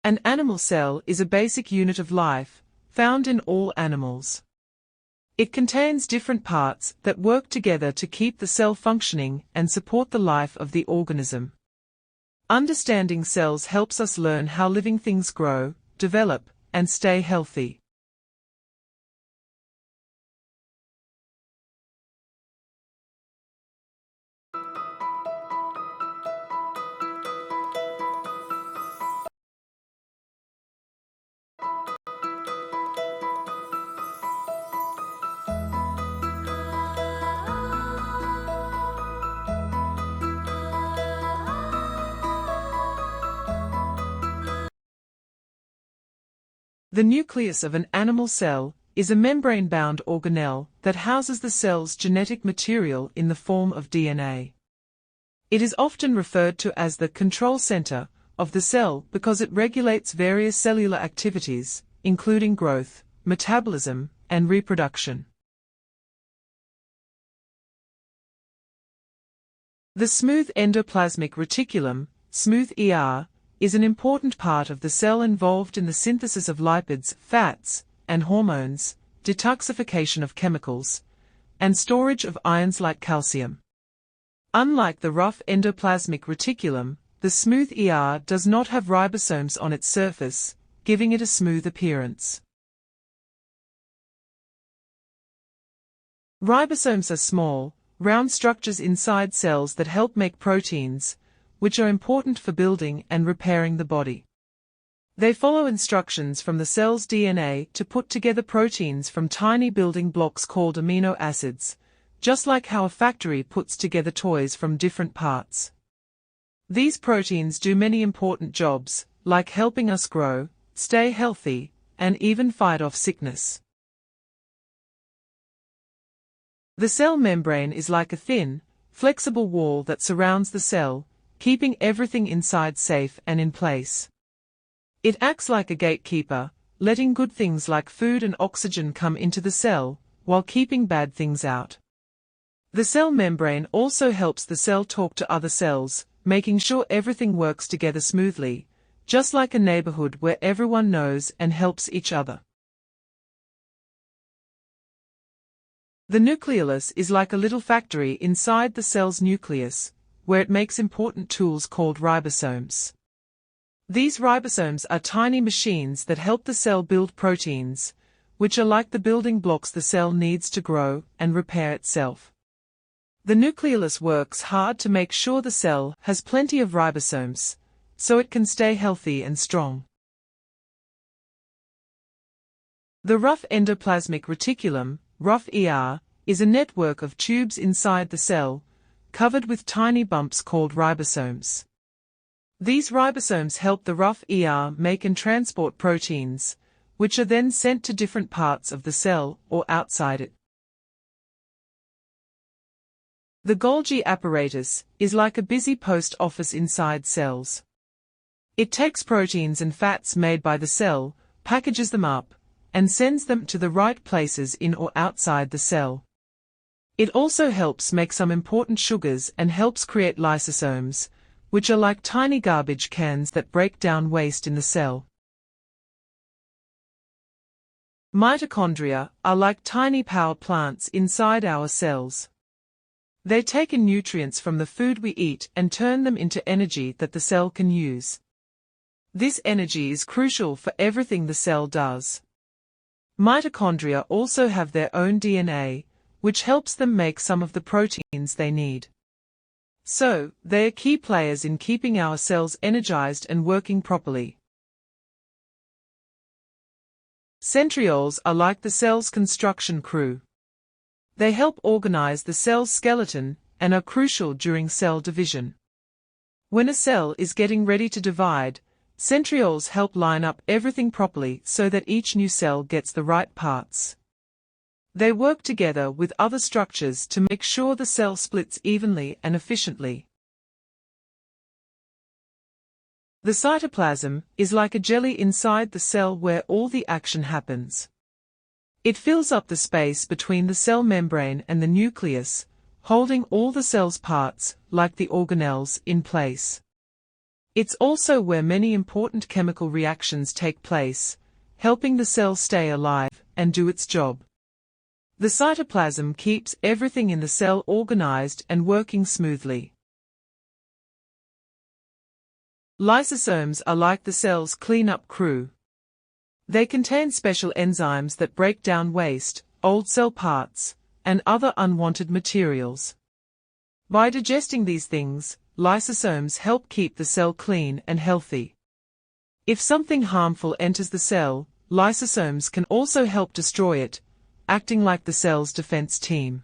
An animal cell is a basic unit of life, found in all animals. It contains different parts that work together to keep the cell functioning and support the life of the organism. Understanding cells helps us learn how living things grow, develop, and stay healthy. The nucleus of an animal cell is a membrane-bound organelle that houses the cell's genetic material in the form of DNA. It is often referred to as the control center of the cell because it regulates various cellular activities, including growth, metabolism, and reproduction. The smooth endoplasmic reticulum, smooth ER, is an important part of the cell involved in the synthesis of lipids, fats, and hormones, detoxification of chemicals, and storage of ions like calcium. Unlike the rough endoplasmic reticulum, the smooth ER does not have ribosomes on its surface, giving it a smooth appearance. Ribosomes are small, round structures inside cells that help make proteins, which are important for building and repairing the body. They follow instructions from the cell's DNA to put together proteins from tiny building blocks called amino acids, just like how a factory puts together toys from different parts. These proteins do many important jobs, like helping us grow, stay healthy, and even fight off sickness. The cell membrane is like a thin, flexible wall that surrounds the cell, keeping everything inside safe and in place. It acts like a gatekeeper, letting good things like food and oxygen come into the cell, while keeping bad things out. The cell membrane also helps the cell talk to other cells, making sure everything works together smoothly, just like a neighborhood where everyone knows and helps each other. The nucleus is like a little factory inside the cell's nucleus, where it makes important tools called ribosomes. These ribosomes are tiny machines that help the cell build proteins, which are like the building blocks the cell needs to grow and repair itself. The nucleus works hard to make sure the cell has plenty of ribosomes, so it can stay healthy and strong. The rough endoplasmic reticulum, rough ER, is a network of tubes inside the cell, covered with tiny bumps called ribosomes. These ribosomes help the rough ER make and transport proteins, which are then sent to different parts of the cell or outside it. The Golgi apparatus is like a busy post office inside cells. It takes proteins and fats made by the cell, packages them up, and sends them to the right places in or outside the cell. It also helps make some important sugars and helps create lysosomes, which are like tiny garbage cans that break down waste in the cell. Mitochondria are like tiny power plants inside our cells. They take in nutrients from the food we eat and turn them into energy that the cell can use. This energy is crucial for everything the cell does. Mitochondria also have their own DNA, which helps them make some of the proteins they need. So, they are key players in keeping our cells energized and working properly. Centrioles are like the cell's construction crew. They help organize the cell's skeleton and are crucial during cell division. When a cell is getting ready to divide, centrioles help line up everything properly so that each new cell gets the right parts. They work together with other structures to make sure the cell splits evenly and efficiently. The cytoplasm is like a jelly inside the cell where all the action happens. It fills up the space between the cell membrane and the nucleus, holding all the cell's parts, like the organelles, in place. It's also where many important chemical reactions take place, helping the cell stay alive and do its job. The cytoplasm keeps everything in the cell organized and working smoothly. Lysosomes are like the cell's cleanup crew. They contain special enzymes that break down waste, old cell parts, and other unwanted materials. By digesting these things, lysosomes help keep the cell clean and healthy. If something harmful enters the cell, lysosomes can also help destroy it, acting like the cell's defense team.